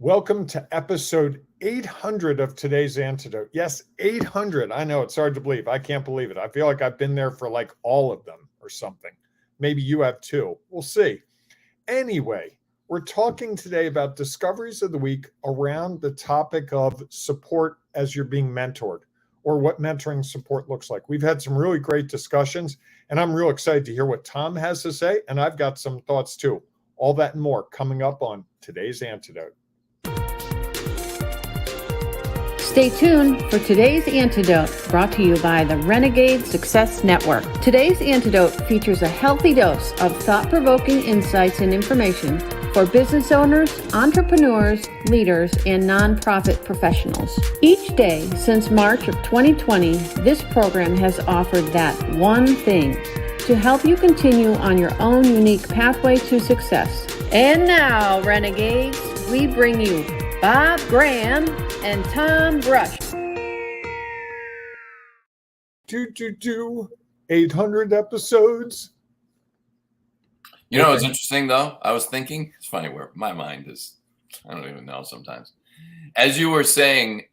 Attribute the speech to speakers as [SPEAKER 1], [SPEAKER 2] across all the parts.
[SPEAKER 1] Welcome to episode 800 of today's Antidote. Yes, 800. I know it's hard to believe. I can't believe it. I feel like I've been there for like all of them or something. Maybe you have too. We'll see. Anyway, we're talking today about discoveries of the week around the topic of support as you're being mentored, or what mentoring support looks like. We've had some really great discussions, and I'm real excited to hear what Tom has to say, and I've got some thoughts too. All that and more coming up on today's Antidote.
[SPEAKER 2] Stay tuned for today's Antidote, brought to you by the Renegade Success Network. Today's Antidote features a healthy dose of thought-provoking insights and information for business owners, entrepreneurs, leaders, and nonprofit professionals. Each day since March of 2020, this program has offered that one thing to help you continue on your own unique pathway to success. And now, Renegades, we bring you Bob Graham and Tom Brush.
[SPEAKER 1] 800 episodes.
[SPEAKER 3] You know, it's interesting though. I was thinking, it's funny where my mind is, I don't even know sometimes. As you were saying,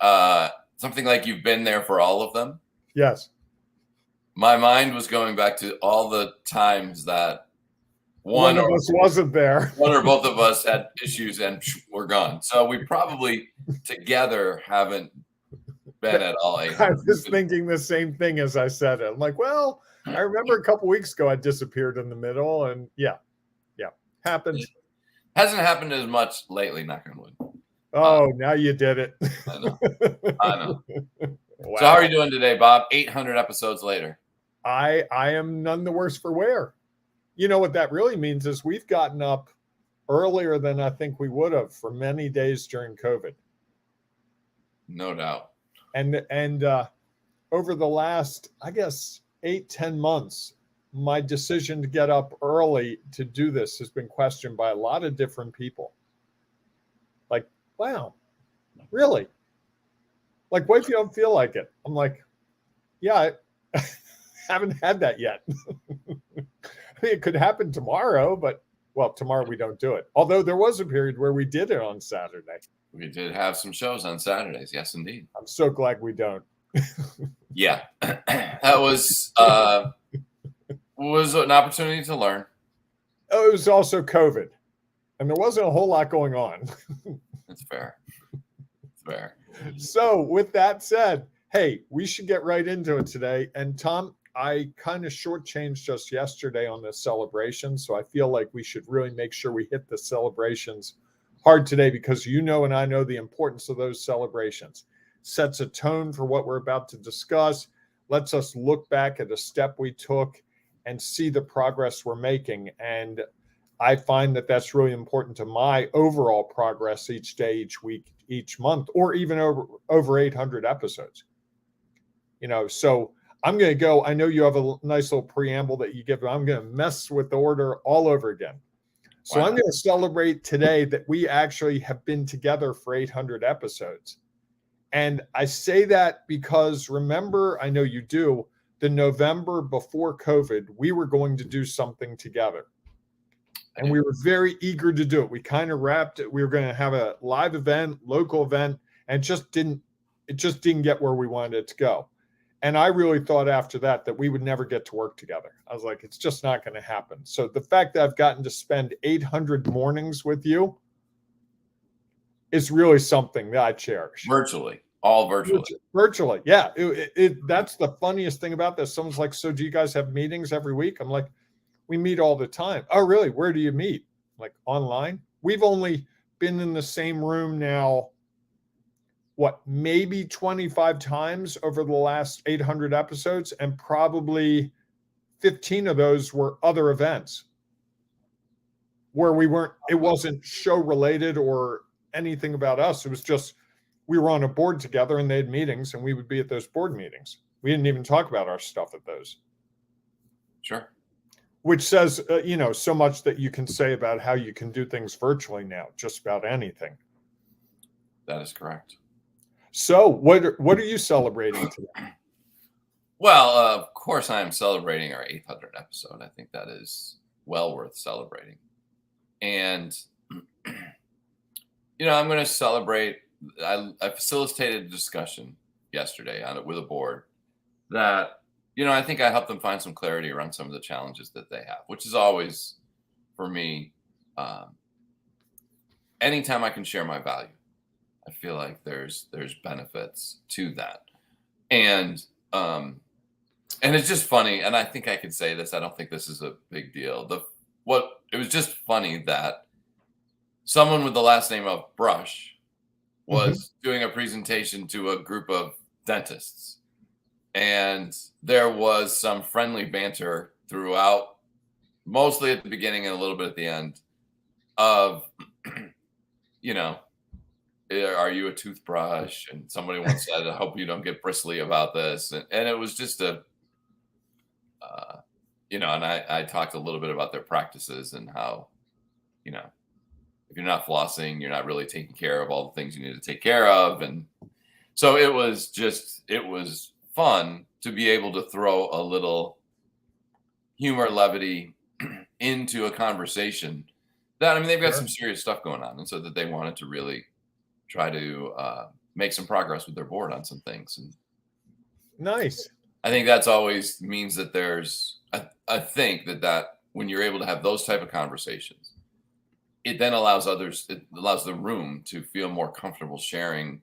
[SPEAKER 3] something like you've been there for all of them.
[SPEAKER 1] Yes.
[SPEAKER 3] My mind was going back to all the times that
[SPEAKER 1] one of us wasn't there.
[SPEAKER 3] One or both of us had issues and we're gone. So we probably together haven't been at all 800.
[SPEAKER 1] I was thinking the same thing as I said it. I'm like, well, I remember a couple weeks ago I disappeared in the middle, and yeah, happens.
[SPEAKER 3] It hasn't happened as much lately, knock on wood.
[SPEAKER 1] Oh, now you did it.
[SPEAKER 3] I know.
[SPEAKER 1] Wow.
[SPEAKER 3] So how are you doing today, Bob? 800 episodes later.
[SPEAKER 1] I am none the worse for wear. You know what that really means is we've gotten up earlier than I think we would have for many days during COVID.
[SPEAKER 3] No doubt.
[SPEAKER 1] And over the last, I guess, 8-10 months, my decision to get up early to do this has been questioned by a lot of different people. Like, wow, really? Like, what if you don't feel like it? I'm like, yeah, I haven't had that yet. I mean, it could happen tomorrow, but, well, tomorrow we don't do it. Although there was a period where we did it on Saturday.
[SPEAKER 3] We did have some shows on Saturdays. Yes, indeed.
[SPEAKER 1] I'm so glad we don't.
[SPEAKER 3] Yeah. That was an opportunity to learn.
[SPEAKER 1] Oh, it was also COVID. And there wasn't a whole lot going on.
[SPEAKER 3] That's fair. It's fair.
[SPEAKER 1] So with that said, hey, we should get right into it today. And Tom, I kind of shortchanged us yesterday on the celebration. So I feel like we should really make sure we hit the celebrations hard today, because you know and I know the importance of those celebrations. Sets a tone for what we're about to discuss, lets us look back at a step we took and see the progress we're making. And I find that that's really important to my overall progress each day, each week, each month, or even over 800 episodes. You know, so I'm going to go. I know you have a nice little preamble that you give. I'm going to mess with the order all over again. So I'm going to celebrate today that we actually have been together for 800 episodes. And I say that because, remember, I know you do, the November before COVID, we were going to do something together. And we were very eager to do it. We kind of wrapped it. We were going to have a live event, local event, and it just didn't get where we wanted it to go. And I really thought after that we would never get to work together. I was like, it's just not going to happen. So the fact that I've gotten to spend 800 mornings with you is really something that I cherish.
[SPEAKER 3] Virtually. All virtually.
[SPEAKER 1] Virtually. Yeah. That's the funniest thing about this. Someone's like, so do you guys have meetings every week? I'm like, we meet all the time. Oh, really? Where do you meet? Like, online? We've only been in the same room now, maybe 25 times over the last 800 episodes, and probably 15 of those were other events where it wasn't show related or anything about us. It was just, we were on a board together and they had meetings and we would be at those board meetings. We didn't even talk about our stuff at those.
[SPEAKER 3] Sure.
[SPEAKER 1] Which says, so much that you can say about how you can do things virtually now, just about anything.
[SPEAKER 3] That is correct.
[SPEAKER 1] So what are you celebrating today?
[SPEAKER 3] Well, of course I am celebrating our 800th episode. I think that is well worth celebrating. And I'm going to celebrate. I facilitated a discussion yesterday on it with a board that, I think I helped them find some clarity around some of the challenges that they have, which is always, for me, anytime I can share my value, I feel like there's benefits to that. And it's just funny. And I think I could say this. I don't think this is a big deal. It was just funny that someone with the last name of Brush was doing a presentation to a group of dentists. And there was some friendly banter throughout, mostly at the beginning and a little bit at the end, of, are you a toothbrush? And somebody once said, I hope you don't get bristly about this. And it was just and I talked a little bit about their practices and how, if you're not flossing, you're not really taking care of all the things you need to take care of. And so it was fun to be able to throw a little humor, levity into a conversation that, they've got some serious stuff going on. And so that they wanted to really try to make some progress with their board on some things. And
[SPEAKER 1] nice.
[SPEAKER 3] I think that's always means that I think that when you're able to have those type of conversations, it then allows the room to feel more comfortable sharing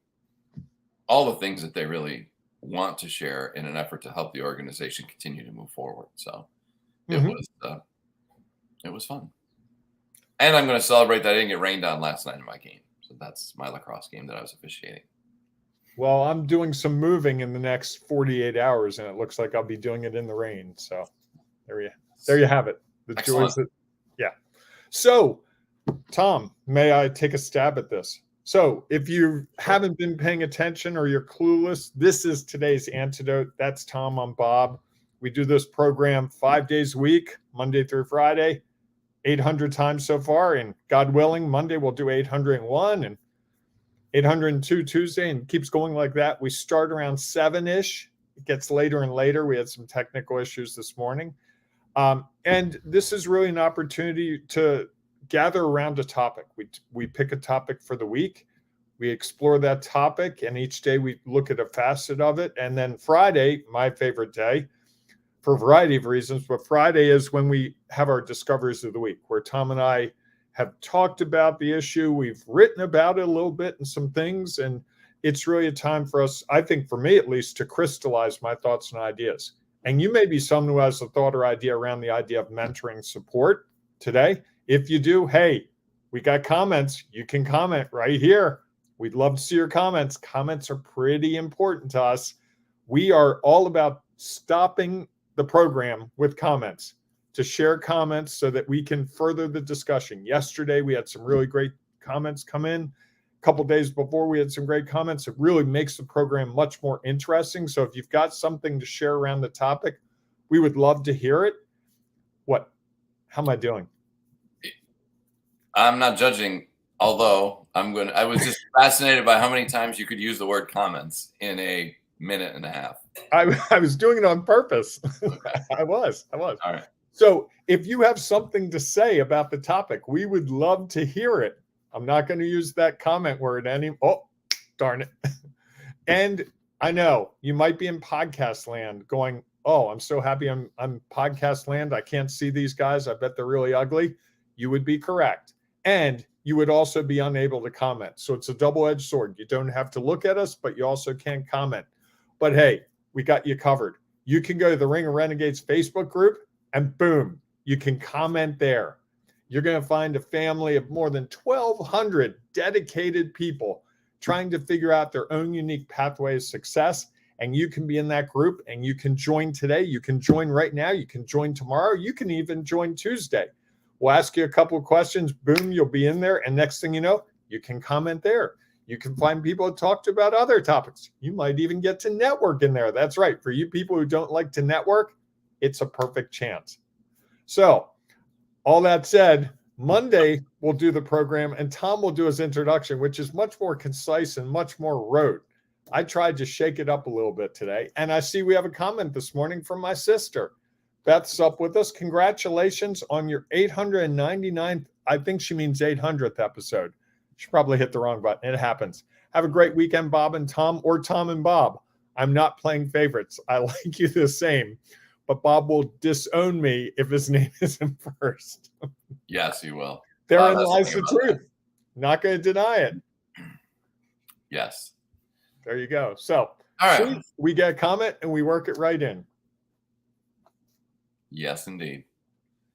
[SPEAKER 3] all the things that they really want to share in an effort to help the organization continue to move forward. So it was fun. And I'm going to celebrate that I didn't get rained on last night in my game. So that's my lacrosse game that I was officiating.
[SPEAKER 1] Well, I'm doing some moving in the next 48 hours, and it looks like I'll be doing it in the rain. So there you have it. The
[SPEAKER 3] Excellent.
[SPEAKER 1] joys yeah. So, Tom, may I take a stab at this? So if you haven't been paying attention or you're clueless, this is today's Antidote. That's Tom. I'm Bob. We do this program 5 days a week, Monday through Friday, 800 times so far. And God willing, Monday we'll do 801 and 802 Tuesday, and keeps going like that. We start around 7-ish. It gets later and later. We had some technical issues this morning. And this is really an opportunity to gather around a topic. We pick a topic for the week. We explore that topic, and each day we look at a facet of it. And then Friday, my favorite day, for a variety of reasons, but Friday is when we have our discoveries of the week, where Tom and I have talked about the issue. We've written about it a little bit and some things, and it's really a time for us, I think for me at least, to crystallize my thoughts and ideas. And you may be someone who has a thought or idea around the idea of mentoring support today. If you do, hey, we got comments. You can comment right here. We'd love to see your comments. Comments are pretty important to us. We are all about stopping the program with comments, to share comments so that we can further the discussion. Yesterday, we had some really great comments come in. A couple days before, we had some great comments. It really makes the program much more interesting. So if you've got something to share around the topic, we would love to hear it. How am I doing?
[SPEAKER 3] I'm not judging, although I was just fascinated by how many times you could use the word comments in a minute and a half.
[SPEAKER 1] I was doing it on purpose.
[SPEAKER 3] Okay.
[SPEAKER 1] I was.
[SPEAKER 3] All right.
[SPEAKER 1] So if you have something to say about the topic, we would love to hear it. I'm not going to use that comment word oh, darn it. And I know you might be in podcast land going, oh, I'm so happy I'm podcast land. I can't see these guys. I bet they're really ugly. You would be correct. And you would also be unable to comment. So it's a double-edged sword. You don't have to look at us, but you also can't comment. But hey, we got you covered. You can go to the Ring of Renegades Facebook group, and boom, you can comment there. You're going to find a family of more than 1,200 dedicated people trying to figure out their own unique pathway of success. And you can be in that group, and you can join today. You can join right now. You can join tomorrow. You can even join Tuesday. We'll ask you a couple of questions. Boom, you'll be in there. And next thing you know, you can comment there. You can find people to talk to about other topics. You might even get to network in there. That's right. For you people who don't like to network, it's a perfect chance. So all that said, Monday we'll do the program, and Tom will do his introduction, which is much more concise and much more rote. I tried to shake it up a little bit today. And I see we have a comment this morning from my sister. Beth's up with us. Congratulations on your 899th, I think she means 800th episode. She probably hit the wrong button. It happens. Have a great weekend, Bob and Tom, or Tom and Bob. I'm not playing favorites. I like you the same, but Bob will disown me if his name isn't first.
[SPEAKER 3] Yes, he will.
[SPEAKER 1] Therein lies the truth. Not going to deny it.
[SPEAKER 3] Yes.
[SPEAKER 1] There you go. So,
[SPEAKER 3] all right.
[SPEAKER 1] See, we get a comment and we work it right in.
[SPEAKER 3] Yes, indeed.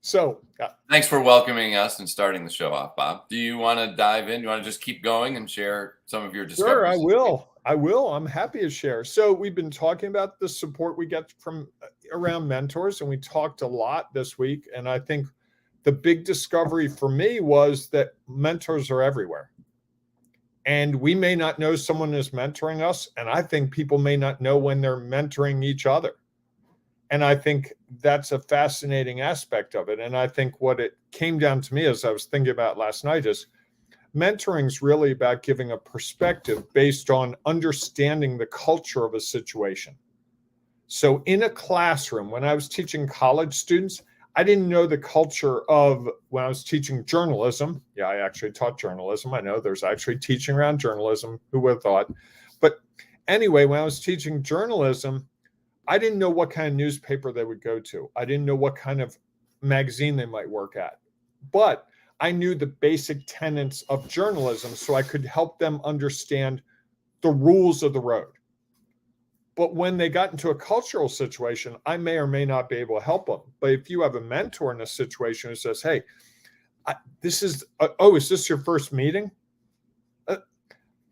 [SPEAKER 1] So,
[SPEAKER 3] thanks for welcoming us and starting the show off, Bob. Do you want to dive in? Do you want to just keep going and share some of your discoveries?
[SPEAKER 1] Sure, I will. I'm happy to share. So we've been talking about the support we get from around mentors, and we talked a lot this week. And I think the big discovery for me was that mentors are everywhere. And we may not know someone is mentoring us. And I think people may not know when they're mentoring each other. And I think that's a fascinating aspect of it. And I think what it came down to me, as I was thinking about last night, is mentoring is really about giving a perspective based on understanding the culture of a situation. So in a classroom, when I was teaching college students, I didn't know the culture of when I was teaching journalism. Yeah, I actually taught journalism. I know there's actually teaching around journalism. Who would have thought? But anyway, when I was teaching journalism, I didn't know what kind of newspaper they would go to. I didn't know what kind of magazine they might work at. But I knew the basic tenets of journalism, so I could help them understand the rules of the road. But when they got into a cultural situation, I may or may not be able to help them. But if you have a mentor in a situation who says, hey, is this your first meeting?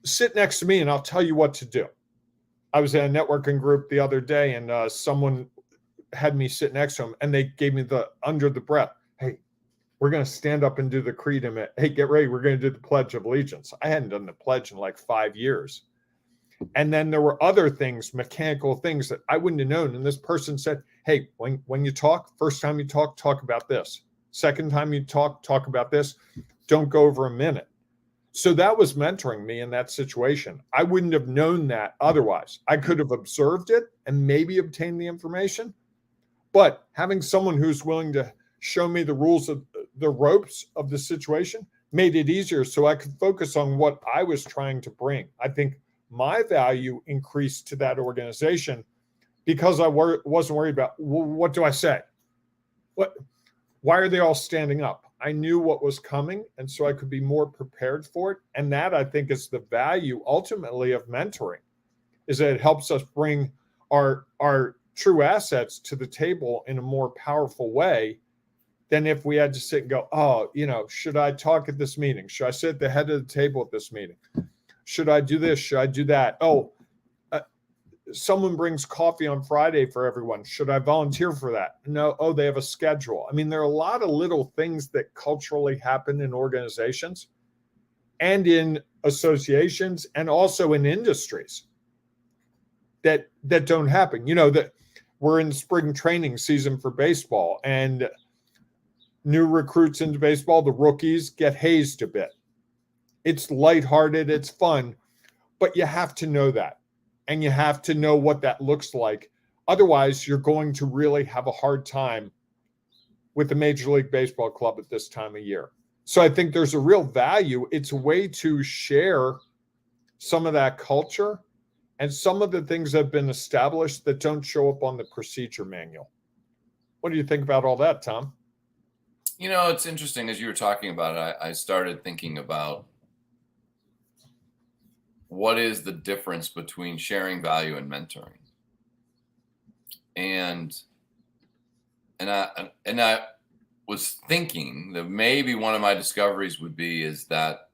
[SPEAKER 1] Sit next to me and I'll tell you what to do. I was in a networking group the other day, and someone had me sit next to him, and they gave me the under the breath, hey, we're going to stand up and do the creed in a minute. Hey, get ready. We're going to do the Pledge of Allegiance. I hadn't done the pledge in like 5 years. And then there were other things, mechanical things that I wouldn't have known. And this person said, hey, when you talk, first time you talk about this. Second time you talk about this. Don't go over a minute. So that was mentoring me in that situation. I wouldn't have known that otherwise. I could have observed it and maybe obtained the information. But having someone who's willing to show me the rules of the ropes of the situation made it easier so I could focus on what I was trying to bring. I think my value increased to that organization because I wasn't worried about, well, what do I say? Why are they all standing up? I knew what was coming, and so I could be more prepared for it. And that, I think, is the value ultimately of mentoring, is that it helps us bring our true assets to the table in a more powerful way than if we had to sit and go, should I talk at this meeting? Should I sit at the head of the table at this meeting? Should I do this? Should I do that? Someone brings coffee on Friday for everyone. Should I volunteer for that? No. Oh, they have a schedule. I mean, there are a lot of little things that culturally happen in organizations and in associations and also in industries that don't happen. That we're in spring training season for baseball, and new recruits into baseball, the rookies, get hazed a bit. It's lighthearted, it's fun, but you have to know that. And you have to know what that looks like. Otherwise, you're going to really have a hard time with the Major League Baseball club at this time of year. So I think there's a real value. It's a way to share some of that culture and some of the things that have been established that don't show up on the procedure manual. What do you think about all that, Tom?
[SPEAKER 3] It's interesting. As you were talking about it, I started thinking about what is the difference between sharing value and mentoring. And I was thinking that maybe one of my discoveries would be is that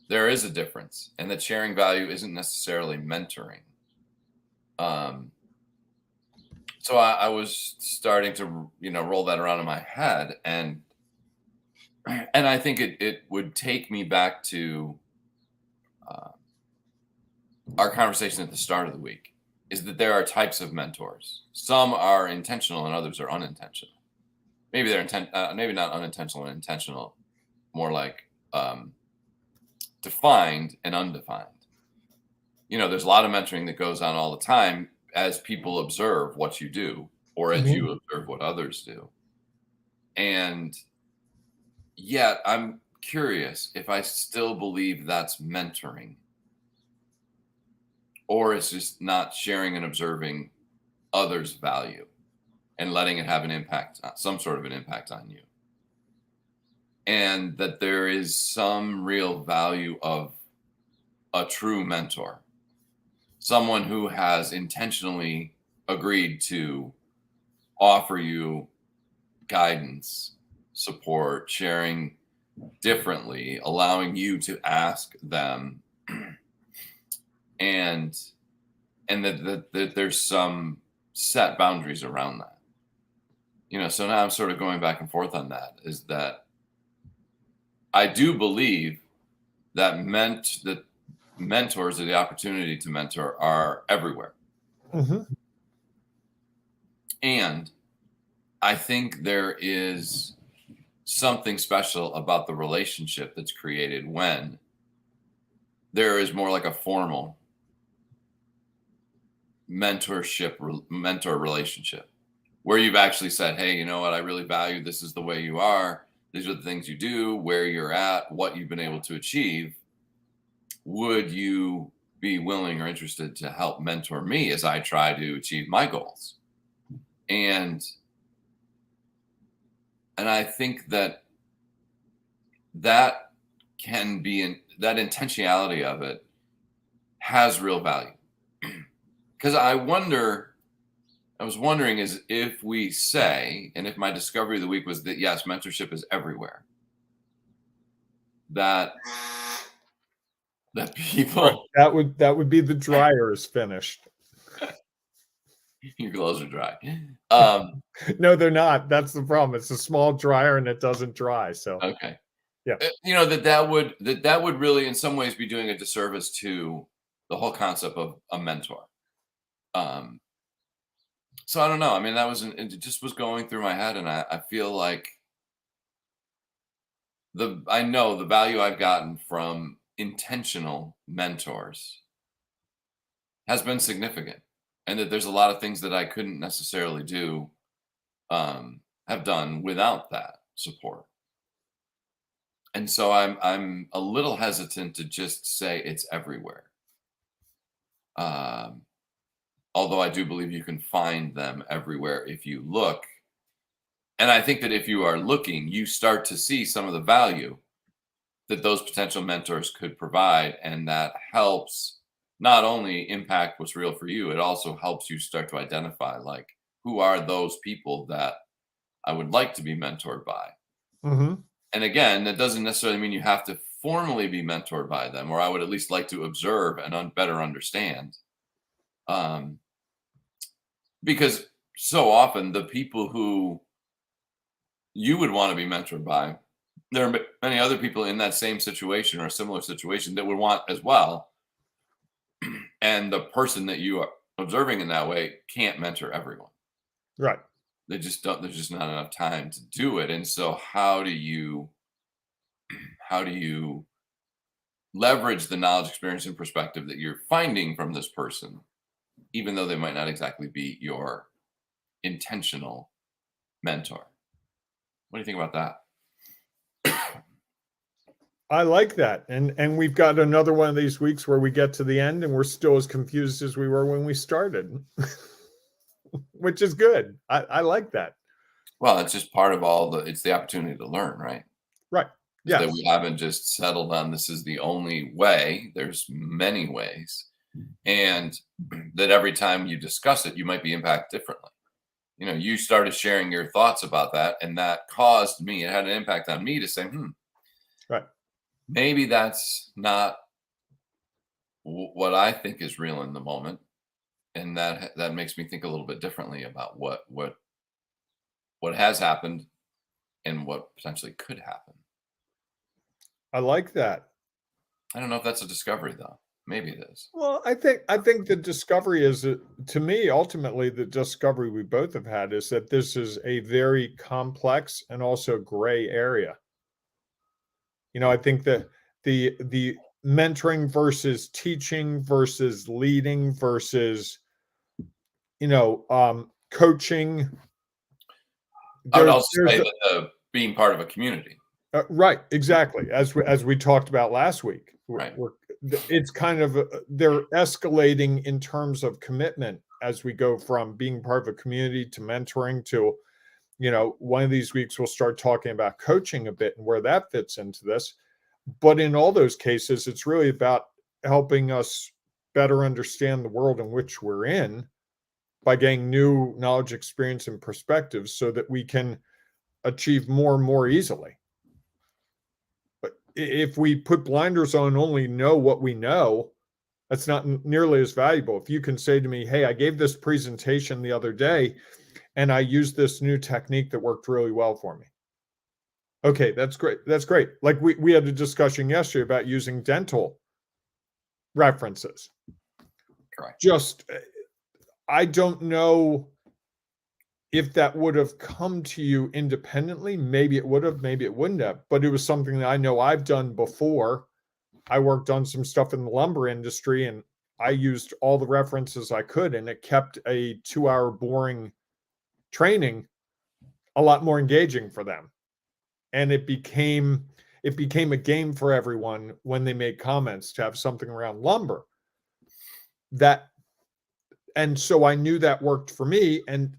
[SPEAKER 3] there is a difference, and that sharing value isn't necessarily mentoring. So I was starting to, roll that around in my head, and I think it would take me back to our conversation at the start of the week, is that there are types of mentors. Some are intentional and others are unintentional. Maybe they're maybe not unintentional and intentional, more like defined and undefined. There's a lot of mentoring that goes on all the time as people observe what you do, or as you observe what others do. And yet I'm curious if I still believe that's mentoring, or it's just not sharing and observing others' value and letting it have an impact, some sort of an impact on you. And that there is some real value of a true mentor, someone who has intentionally agreed to offer you guidance, support, sharing differently, allowing you to ask them, and that there's some set boundaries around that. So now I'm sort of going back and forth on that, is that I do believe that mentors or the opportunity to mentor are everywhere.
[SPEAKER 1] Mm-hmm.
[SPEAKER 3] And I think there is something special about the relationship that's created when there is more like a formal mentor relationship, where you've actually said, hey, you know what, I really value, this is the way you are, these are the things you do, where you're at, what you've been able to achieve. Would you be willing or interested to help mentor me as I try to achieve my goals? And I think that can be that intentionality of it has real value. Because I was wondering is if we say, and if my discovery of the week was that, yes, mentorship is everywhere, that people,
[SPEAKER 1] that would be the dryer is finished.
[SPEAKER 3] Your clothes are dry.
[SPEAKER 1] No, they're not. That's the problem. It's a small dryer and it doesn't dry. So
[SPEAKER 3] okay.
[SPEAKER 1] Yeah.
[SPEAKER 3] That would really in some ways be doing a disservice to the whole concept of a mentor. So I don't know. I mean, it just was going through my head, and I feel like I know the value I've gotten from intentional mentors has been significant, and that there's a lot of things that I couldn't necessarily do, have done without that support. And so I'm a little hesitant to just say it's everywhere. Although I do believe you can find them everywhere if you look. And I think that if you are looking, you start to see some of the value that those potential mentors could provide. And that helps not only impact what's real for you, it also helps you start to identify, like, who are those people that I would like to be mentored by.
[SPEAKER 1] Mm-hmm.
[SPEAKER 3] And again, that doesn't necessarily mean you have to formally be mentored by them, or I would at least like to observe and better understand. Because so often the people who you would want to be mentored by, there are many other people in that same situation or a similar situation that would want as well. And the person that you are observing in that way can't mentor everyone.
[SPEAKER 1] Right.
[SPEAKER 3] There's just not enough time to do it. And so how do you leverage the knowledge, experience, and perspective that you're finding from this person, even though they might not exactly be your intentional mentor? What do you think about that?
[SPEAKER 1] I like that. And we've got another one of these weeks where we get to the end and we're still as confused as we were when we started, which is good. I like that.
[SPEAKER 3] Well, it's just part of it's the opportunity to learn, right?
[SPEAKER 1] Right. Yeah.
[SPEAKER 3] That we haven't just settled on this is the only way. There's many ways. And that every time you discuss it, you might be impacted differently. You started sharing your thoughts about that, and that caused me, it had an impact on me to say,
[SPEAKER 1] right,
[SPEAKER 3] maybe that's not what I think is real in the moment. And that makes me think a little bit differently about what has happened and what potentially could happen.
[SPEAKER 1] I like that.
[SPEAKER 3] I don't know if that's a discovery, though. Maybe it is.
[SPEAKER 1] Well, I think the discovery is, to me, ultimately, the discovery we both have had is that this is a very complex and also gray area. I think that the mentoring versus teaching versus leading versus, coaching.
[SPEAKER 3] I would also say that being part of a community.
[SPEAKER 1] Right, exactly. As we talked about last week,
[SPEAKER 3] Right.
[SPEAKER 1] it's kind of they're escalating in terms of commitment as we go from being part of a community to mentoring to, one of these weeks we'll start talking about coaching a bit and where that fits into this. But in all those cases, it's really about helping us better understand the world in which we're in by getting new knowledge, experience, and perspectives so that we can achieve more and more easily. But if we put blinders on and only know what we know, that's not nearly as valuable. If you can say to me, hey, I gave this presentation the other day and I used this new technique that worked really well for me. Okay, that's great. That's great. Like we had a discussion yesterday about using dental references.
[SPEAKER 3] Correct.
[SPEAKER 1] Just, I don't know if that would have come to you independently. Maybe it would have, maybe it wouldn't have, but it was something that I know I've done before. I worked on some stuff in the lumber industry and I used all the references I could, and it kept a 2-hour boring training a lot more engaging for them. And it became a game for everyone when they made comments to have something around lumber. And so I knew that worked for me, and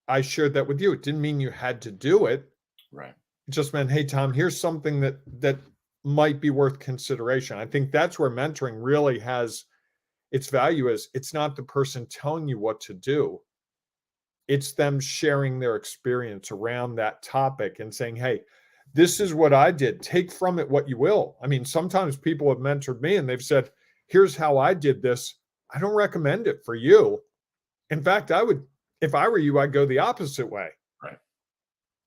[SPEAKER 1] I shared that with you. It didn't mean you had to do it.
[SPEAKER 3] Right.
[SPEAKER 1] It just meant, hey, Tom, here's something that might be worth consideration. I think that's where mentoring really has its value. Is it's not the person telling you what to do. It's them sharing their experience around that topic and saying, hey, this is what I did. Take from it what you will. I mean, sometimes people have mentored me and they've said, here's how I did this. I don't recommend it for you. In fact, if I were you, I'd go the opposite way.
[SPEAKER 3] Right.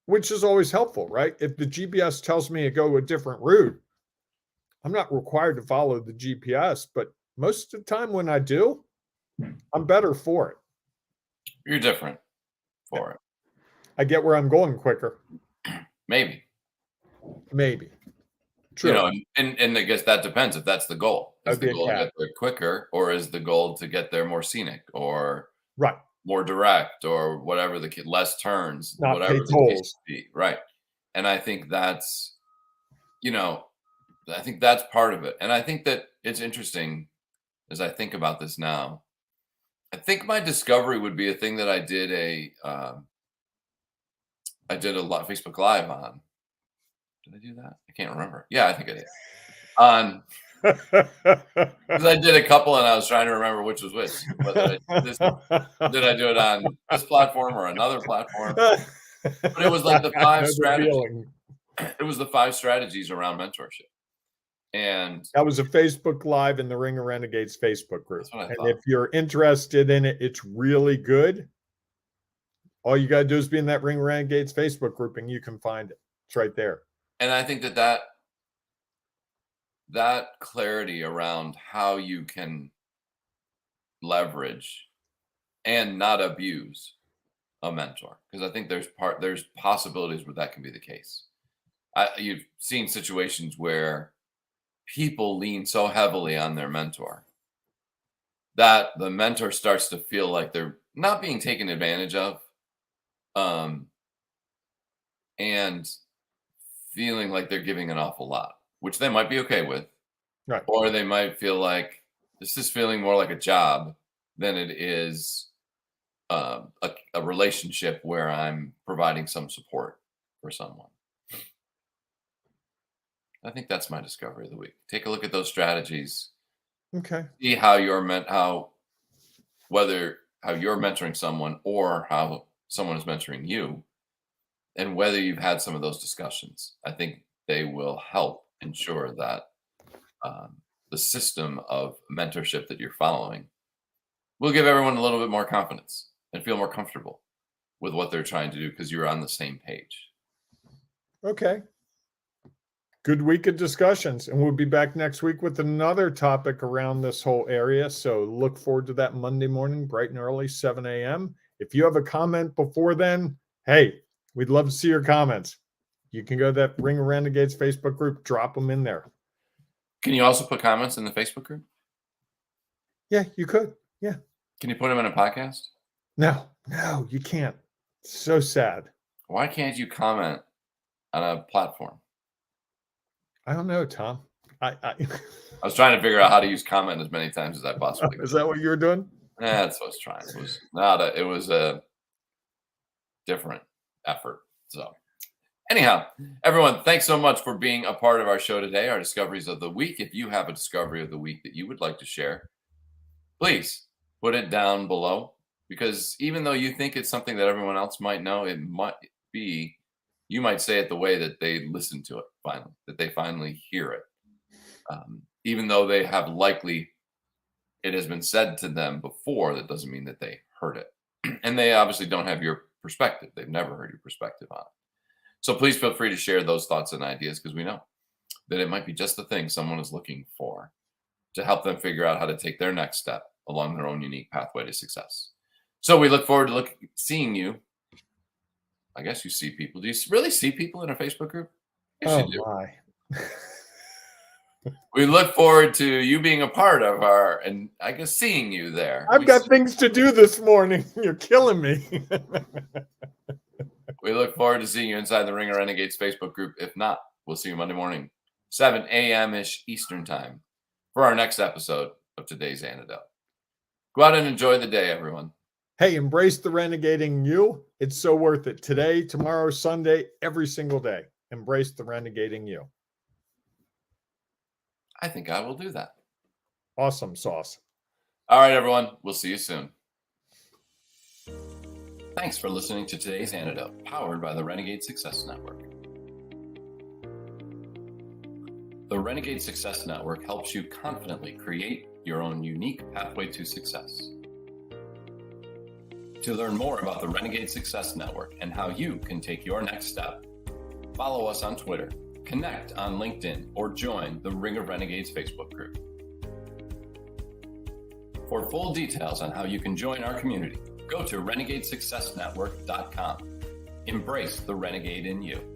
[SPEAKER 1] Which is always helpful, right? If the GPS tells me to go a different route, I'm not required to follow the GPS, but most of the time when I do, I'm better for it.
[SPEAKER 3] You're different for it.
[SPEAKER 1] I get where I'm going quicker.
[SPEAKER 3] Maybe.
[SPEAKER 1] True.
[SPEAKER 3] And I guess that depends if that's the goal. Is the goal to get there quicker, or is the goal to get there more scenic or
[SPEAKER 1] right,
[SPEAKER 3] more direct, or whatever less turns,
[SPEAKER 1] not
[SPEAKER 3] whatever
[SPEAKER 1] pay
[SPEAKER 3] the
[SPEAKER 1] tolls.
[SPEAKER 3] case be. Right. And I think that's, I think that's part of it. And I think that it's interesting as I think about this now. I think my discovery would be a thing that I did a lot Facebook Live on. Did I do that? I can't remember. Yeah, I think I did. Because I did a couple and I was trying to remember which was which. Did I do it on this platform or another platform? But it was like the 5 strategies. It was the 5 strategies around mentorship. And
[SPEAKER 1] that was a Facebook Live in the Ring of Renegades Facebook group.
[SPEAKER 3] That's what I
[SPEAKER 1] and
[SPEAKER 3] thought.
[SPEAKER 1] If you're interested in it, it's really good. All you got to do is be in that Ring of Renegades Facebook group and you can find it. It's right there.
[SPEAKER 3] And I think that clarity around how you can leverage and not abuse a mentor, because I think there's possibilities where that can be the case. You've seen situations where people lean so heavily on their mentor that the mentor starts to feel like they're not being taken advantage of, and feeling like they're giving an awful lot, which they might be okay with.
[SPEAKER 1] Right.
[SPEAKER 3] Or they might feel like this is feeling more like a job than it is a relationship where I'm providing some support for someone. I think that's my discovery of the week. Take a look at those strategies.
[SPEAKER 1] Okay.
[SPEAKER 3] See how you're mentoring someone or how someone is mentoring you, and whether you've had some of those discussions. I think they will help ensure that the system of mentorship that you're following will give everyone a little bit more confidence and feel more comfortable with what they're trying to do because you're on the same page.
[SPEAKER 1] Okay. Good week of discussions, and we'll be back next week with another topic around this whole area. So look forward to that Monday morning, bright and early, 7 a.m. If you have a comment before then, hey, we'd love to see your comments. You can go to that Ring of Renegades Facebook group, drop them in there.
[SPEAKER 3] Can you also put comments in the Facebook group?
[SPEAKER 1] Yeah, you could. Yeah.
[SPEAKER 3] Can you put them in a podcast?
[SPEAKER 1] No, you can't. So sad.
[SPEAKER 3] Why can't you comment on a platform?
[SPEAKER 1] I don't know, Tom.
[SPEAKER 3] I was trying to figure out how to use comment as many times as I possibly could.
[SPEAKER 1] Is that what you were doing?
[SPEAKER 3] That's what I was trying. It was a different effort. So anyhow, everyone, thanks so much for being a part of our show today, our discoveries of the week. If you have a discovery of the week that you would like to share, please put it down below, because even though you think it's something that everyone else might know, it might be, you might say it the way that they listen to it finally, that they finally hear it. Even though they have likely, it has been said to them before, that doesn't mean that they heard it. And they obviously don't have your perspective. They've never heard your perspective on it. So please feel free to share those thoughts and ideas, because we know that it might be just the thing someone is looking for to help them figure out how to take their next step along their own unique pathway to success. So we look forward to seeing you. I guess you see people. Do you really see people in a Facebook group? Yes, you do.
[SPEAKER 1] My.
[SPEAKER 3] We look forward to you being a part of our, and I guess seeing you there.
[SPEAKER 1] I've got things to do this morning. You're killing me.
[SPEAKER 3] We look forward to seeing you inside the Ring of Renegades Facebook group. If not, we'll see you Monday morning, 7 a.m.-ish Eastern time, for our next episode of Today's Antidote. Go out and enjoy the day, everyone.
[SPEAKER 1] Hey, embrace the renegading you. It's so worth it. Today, tomorrow, Sunday, every single day. Embrace the renegading you.
[SPEAKER 3] I think I will do that.
[SPEAKER 1] Awesome sauce.
[SPEAKER 3] All right, everyone. We'll see you soon. Thanks for listening to Today's Antidote, powered by the Renegade Success Network. The Renegade Success Network helps you confidently create your own unique pathway to success. To learn more about the Renegade Success Network and how you can take your next step, follow us on Twitter, connect on LinkedIn, or join the Ring of Renegades Facebook group. For full details on how you can join our community, go to renegadesuccessnetwork.com. Embrace the renegade in you.